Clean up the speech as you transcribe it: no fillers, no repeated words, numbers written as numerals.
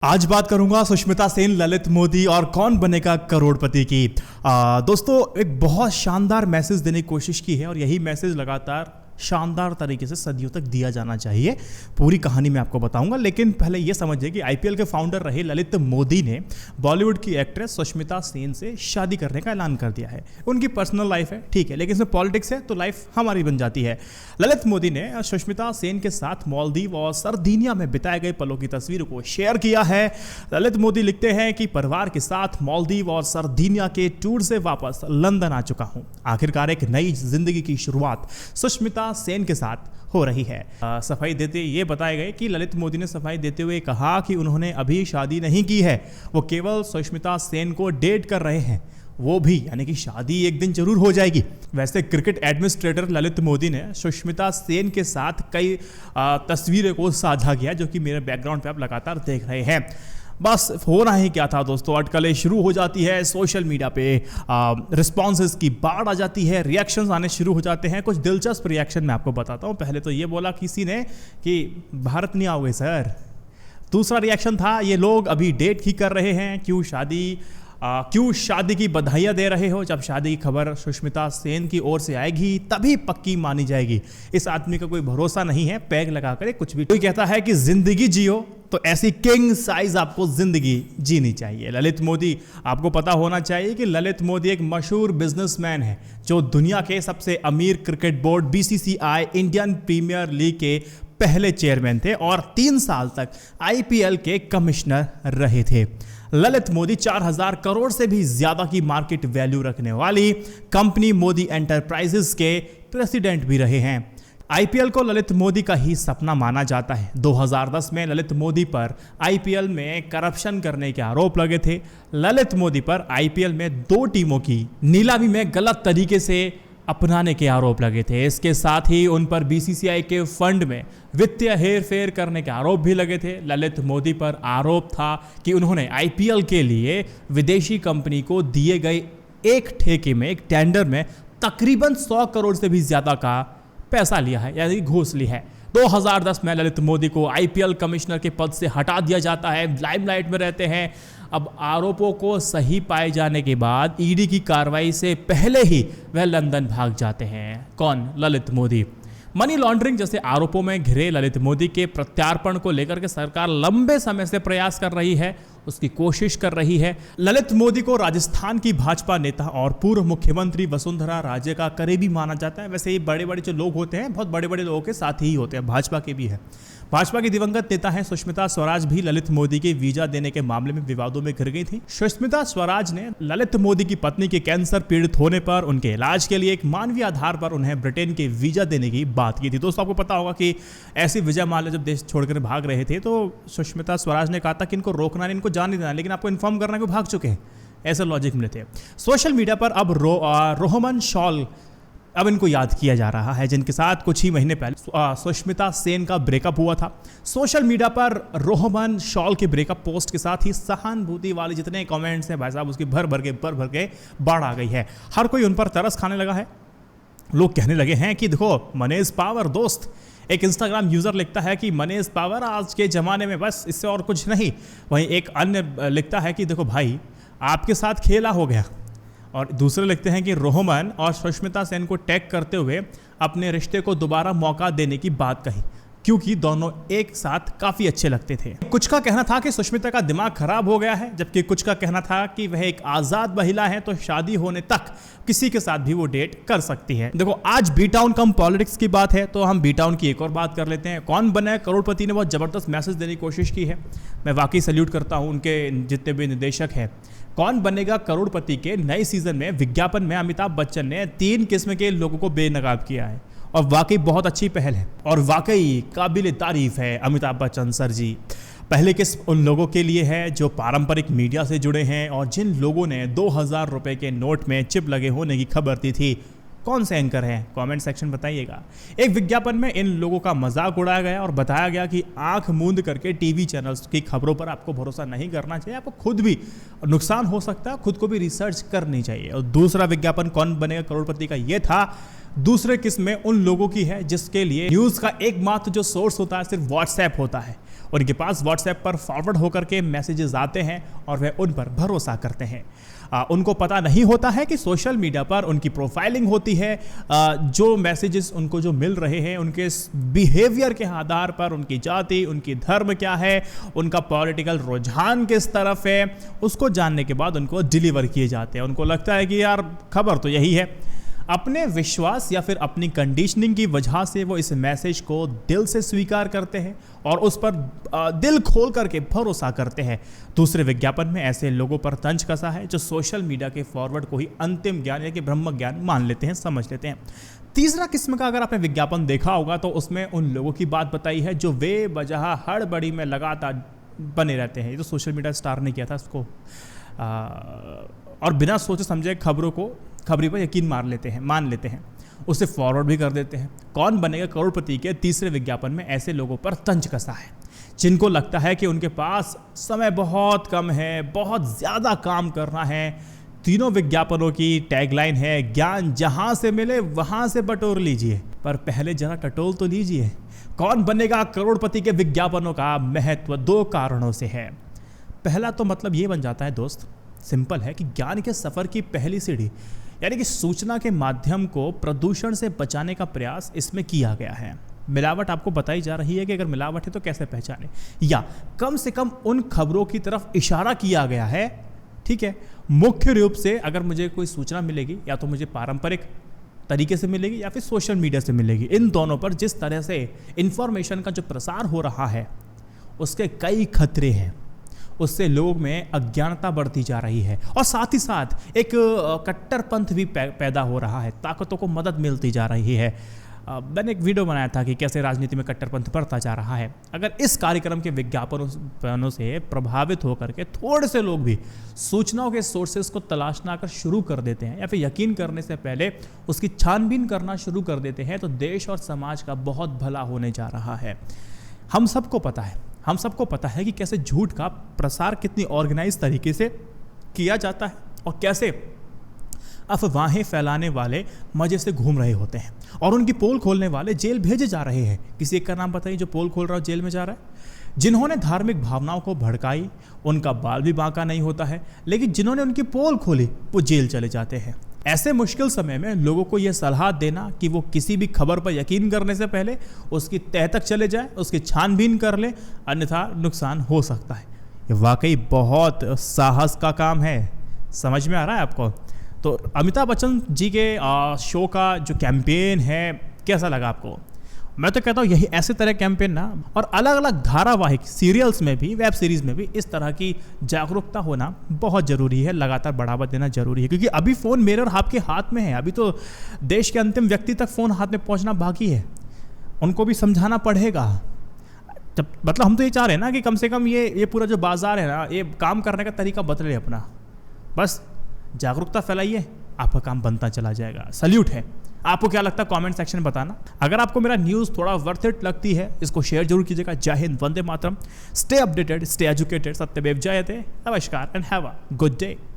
आज बात करूंगा सुष्मिता सेन, ललित मोदी और कौन बनेगा करोड़पति की। दोस्तों, एक बहुत शानदार मैसेज देने की कोशिश की है और यही मैसेज लगातार शानदार तरीके से सदियों तक दिया जाना चाहिए। पूरी कहानी मैं आपको बताऊंगा, लेकिन पहले ये समझिए कि आईपीएल के फाउंडर रहे ललित मोदी ने बॉलीवुड की एक्ट्रेस सुष्मिता सेन से शादी करने का ऐलान कर दिया है। उनकी पर्सनल लाइफ है, ठीक है, लेकिन इसमें पॉलिटिक्स है तो लाइफ हमारी बन जाती है। ललित मोदी ने सुष्मिता सेन के साथ मालदीव और सरदीनिया में बिताए गए पलों की तस्वीरों को शेयर किया है। ललित मोदी लिखते हैं कि परिवार के साथ मालदीव और सरदीनिया के टूर से वापस लंदन आ चुका हूं। आखिरकार एक नई जिंदगी की शुरुआत सुष्मिता सेन के साथ हो रही है। सफाई देते ये बताए गए कि ललित मोदी ने सफाई देते हुए कहा कि उन्होंने अभी शादी नहीं की है, वो केवल सुष्मिता सेन को डेट कर रहे हैं, वो भी यानी कि शादी एक दिन जरूर हो जाएगी। वैसे क्रिकेट एडमिनिस्ट्रेटर ललित मोदी ने सुष्मिता सेन के साथ कई तस्वीरों को साझा किया, जो कि मेरे बैकग्राउंड पे आप लगातार देख रहे हैं। बस होना ही क्या था दोस्तों, अटकलें शुरू हो जाती है सोशल मीडिया पे, रिस्पॉन्सेस की बाढ़ आ जाती है, रिएक्शंस आने शुरू हो जाते हैं। कुछ दिलचस्प रिएक्शन मैं आपको बताता हूँ। पहले तो ये बोला किसी ने कि भारत नहीं आओगे सर। दूसरा रिएक्शन था, ये लोग अभी डेट ही कर रहे हैं, क्यों शादी की बधाइयाँ दे रहे हो? जब शादी की खबर सुष्मिता सेन की ओर से आएगी तभी पक्की मानी जाएगी। इस आदमी का कोई भरोसा नहीं है, पैग लगा कर कुछ भी। कोई कहता है कि जिंदगी जियो तो ऐसी किंग साइज आपको जिंदगी जीनी चाहिए। ललित मोदी, आपको पता होना चाहिए कि ललित मोदी एक मशहूर बिजनेसमैन है जो दुनिया के सबसे अमीर cricket board BCCI Indian Premier League के पहले चेयरमैन थे और 3 साल तक आईपीएल के कमिश्नर रहे थे। ललित मोदी 4000 करोड़ से भी ज्यादा की मार्केट वैल्यू रखने वाली कंपनी मोदी एंटरप्राइजेस के प्रेसिडेंट भी रहे हैं। आईपीएल को ललित मोदी का ही सपना माना जाता है। 2010 में ललित मोदी पर आईपीएल में करप्शन करने के आरोप लगे थे। ललित मोदी पर आईपीएल में 2 टीमों की नीलामी में गलत तरीके से अपनाने के आरोप लगे थे। इसके साथ ही उन पर बीसीसीआई के फंड में वित्तीय हेरफेर करने के आरोप भी लगे थे। ललित मोदी पर आरोप था कि उन्होंने आईपीएल के लिए विदेशी कंपनी को दिए गए एक ठेके में, एक टेंडर में तकरीबन 100 करोड़ से भी ज्यादा का पैसा लिया है, यानी घूस ली है। 2010 में ललित मोदी को आईपीएल कमिश्नर के पद से हटा दिया जाता है, लाइमलाइट में रहते हैं। अब आरोपों को सही पाए जाने के बाद ईडी की कार्रवाई से पहले ही वह लंदन भाग जाते हैं। कौन? ललित मोदी। मनी लॉन्ड्रिंग जैसे आरोपों में घिरे ललित मोदी के प्रत्यार्पण को लेकर के सरकार लंबे समय से प्रयास कर रही है, उसकी कोशिश कर रही है। ललित मोदी को राजस्थान की भाजपा नेता और पूर्व मुख्यमंत्री वसुंधरा राजे का करीबी माना जाता है। वैसे ये बड़े बड़े जो लोग होते हैं, बहुत बड़े बड़े लोगों के साथ ही होते हैं, भाजपा के भी है। भाजपा की दिवंगत नेता हैं सुष्मिता स्वराज भी ललित मोदी के वीजा देने के मामले में विवादों में घिर गई थी। सुष्मिता स्वराज ने ललित मोदी की पत्नी के कैंसर पीड़ित होने पर उनके इलाज के लिए एक मानवीय आधार पर उन्हें ब्रिटेन के वीजा देने की बात की थी। दोस्तों, आपको पता होगा कि ऐसी विजय माल्या जब देश छोड़कर भाग रहे थे तो सुष्मिता स्वराज ने कहा था कि इनको रोकना नहीं, इनको जाने देना, लेकिन आपको इन्फॉर्म करना कि वो भाग चुके हैं, ऐसे लॉजिक मिले थे। सोशल मीडिया पर अब रोहमन शॉल अब इनको याद किया जा रहा है, जिनके साथ कुछ ही महीने पहले सुष्मिता सेन का ब्रेकअप हुआ था। सोशल मीडिया पर रोहमन शॉल के ब्रेकअप पोस्ट के साथ ही सहानुभूति वाले जितने कमेंट्स हैं भाई साहब, उसकी भर भर के बाढ़ आ गई है। हर कोई उन पर तरस खाने लगा है। लोग कहने लगे हैं कि देखो मनीष पावर दोस्त। एक इंस्टाग्राम यूजर लिखता है कि मनीष पावर आज के ज़माने में बस, इससे और कुछ नहीं। वहीं एक अन्य लिखता है कि देखो भाई, आपके साथ खेला हो गया। और दूसरे लिखते हैं कि रोहमन और सुष्मिता सेन को टैग करते हुए अपने रिश्ते को दोबारा मौका देने की बात कही, क्योंकि दोनों एक साथ काफ़ी अच्छे लगते थे। कुछ का कहना था कि सुष्मिता का दिमाग खराब हो गया है, जबकि कुछ का कहना था कि वह एक आज़ाद महिला है तो शादी होने तक किसी के साथ भी वो डेट कर सकती है। देखो, आज बी टाउन कम पॉलिटिक्स की बात है तो हम बी टाउन की एक और बात कर लेते हैं। कौन बने करोड़पति ने बहुत ज़बरदस्त मैसेज देने की कोशिश की है। मैं वाकई सैल्यूट करता हूँ उनके जितने भी निर्देशक हैं। कौन बनेगा करोड़पति के नए सीजन में विज्ञापन में अमिताभ बच्चन ने 3 किस्म के लोगों को बेनकाब किया है और वाकई बहुत अच्छी पहल है और वाकई काबिल तारीफ है अमिताभ बच्चन सर जी। पहले किस्म उन लोगों के लिए है जो पारंपरिक मीडिया से जुड़े हैं और जिन लोगों ने 2000 रुपए के नोट में चिप लगे होने की खबर दी थी। कौन से एंकर हैं? कमेंट सेक्शन बताइएगा। एक विज्ञापन में इन लोगों का मजाक उड़ाया गया और बताया गया कि आंख मूंद करके टीवी चैनल्स की खबरों पर आपको भरोसा नहीं करना चाहिए, आपको खुद भी नुकसान हो सकता है, खुद को भी रिसर्च करनी चाहिए। और दूसरा विज्ञापन कौन बनेगा करोड़पति का ये था, दूसरे किस्म में उन लोगों की है जिसके लिए न्यूज़ का एकमात्र जो सोर्स होता है सिर्फ व्हाट्सएप होता है उनके पास व्हाट्सएप पर फॉरवर्ड होकर के मैसेजेस आते हैं और वे उन पर भरोसा करते हैं। उनको पता नहीं होता है कि सोशल मीडिया पर उनकी प्रोफाइलिंग होती है। जो मैसेजेस उनको जो मिल रहे हैं उनके बिहेवियर के आधार पर, उनकी जाति, उनकी धर्म क्या है, उनका पॉलिटिकल रुझान किस तरफ है, उसको जानने के बाद उनको डिलीवर किए जाते हैं। उनको लगता है कि यार खबर तो यही है। अपने विश्वास या फिर अपनी कंडीशनिंग की वजह से वो इस मैसेज को दिल से स्वीकार करते हैं और उस पर दिल खोल करके भरोसा करते हैं। दूसरे विज्ञापन में ऐसे लोगों पर तंज कसा है जो सोशल मीडिया के फॉरवर्ड को ही अंतिम ज्ञान या कि ब्रह्म ज्ञान मान लेते हैं, समझ लेते हैं। तीसरा किस्म का अगर आपने विज्ञापन देखा होगा तो उसमें उन लोगों की बात बताई है जो बेवजह हड़बड़ी में लगातार बने रहते हैं। ये तो सोशल मीडिया स्टार ने किया था इसको, और बिना सोचे समझे खबरी पर यकीन मान लेते हैं, उसे फॉरवर्ड भी कर देते हैं। कौन बनेगा करोड़पति के तीसरे विज्ञापन में ऐसे लोगों पर तंज कसा है जिनको लगता है कि उनके पास समय बहुत कम है, बहुत ज़्यादा काम करना है। तीनों विज्ञापनों की टैगलाइन है, ज्ञान जहां से मिले वहां से बटोर लीजिए, पर पहले जरा टटोल तो लीजिए। कौन बनेगा करोड़पति के विज्ञापनों का महत्व 2 कारणों से है। पहला तो मतलब ये बन जाता है दोस्त, सिंपल है कि ज्ञान के सफर की पहली सीढ़ी यानी कि सूचना के माध्यम को प्रदूषण से बचाने का प्रयास इसमें किया गया है। मिलावट आपको बताई जा रही है कि अगर मिलावट है तो कैसे पहचाने, या कम से कम उन खबरों की तरफ इशारा किया गया है। ठीक है, मुख्य रूप से अगर मुझे कोई सूचना मिलेगी या तो मुझे पारंपरिक तरीके से मिलेगी या फिर सोशल मीडिया से मिलेगी। इन दोनों पर जिस तरह से इंफॉर्मेशन का जो प्रसार हो रहा है उसके कई खतरे हैं। उससे लोग में अज्ञानता बढ़ती जा रही है और साथ ही साथ एक कट्टरपंथ भी पैदा हो रहा है, ताकतों को मदद मिलती जा रही है। मैंने एक वीडियो बनाया था कि कैसे राजनीति में कट्टरपंथ बढ़ता जा रहा है। अगर इस कार्यक्रम के विज्ञापनों से प्रभावित होकर के थोड़े से लोग भी सूचनाओं के सोर्सेस को तलाशना कर शुरू कर देते हैं या फिर यकीन करने से पहले उसकी छानबीन करना शुरू कर देते हैं तो देश और समाज का बहुत भला होने जा रहा है। हम सबको पता है कि कैसे झूठ का प्रसार कितनी ऑर्गेनाइज तरीके से किया जाता है और कैसे अफवाहें फैलाने वाले मजे से घूम रहे होते हैं और उनकी पोल खोलने वाले जेल भेजे जा रहे हैं। किसी एक का नाम बताइए जो पोल खोल रहा हो जेल में जा रहा है। जिन्होंने धार्मिक भावनाओं को भड़काई उनका बाल भी बांका नहीं होता है, लेकिन जिन्होंने उनकी पोल खोली वो जेल चले जाते हैं। ऐसे मुश्किल समय में लोगों को यह सलाह देना कि वो किसी भी खबर पर यकीन करने से पहले उसकी तह तक चले जाए, उसकी छानबीन कर ले, अन्यथा नुकसान हो सकता है। ये वाकई बहुत साहस का काम है। समझ में आ रहा है आपको? तो अमिताभ बच्चन जी के शो का जो कैंपेन है कैसा लगा आपको? मैं तो कहता हूँ यही ऐसे तरह कैंपेन ना और अलग अलग धारावाहिक सीरियल्स में भी, वेब सीरीज में भी इस तरह की जागरूकता होना बहुत ज़रूरी है। लगातार बढ़ावा देना जरूरी है क्योंकि अभी फ़ोन मेरे और आपके हाथ में है। अभी तो देश के अंतिम व्यक्ति तक फ़ोन हाथ में पहुँचना बाकी है, उनको भी समझाना पड़ेगा। जब मतलब हम तो ये चाह रहे हैं ना कि कम से कम ये पूरा जो बाजार है ना, ये काम करने का तरीका बदले अपना। बस जागरूकता फैलाइए, आपका काम बनता चला जाएगा। सल्यूट है। आपको क्या लगता है कमेंट सेक्शन में बताना। अगर आपको मेरा न्यूज़ थोड़ा वर्थ इट लगती है इसको शेयर जरूर कीजिएगा। जय हिंद, वंदे मातरम। Stay updated, stay educated. सत्यमेव जयते। नमस्कार and have a good day.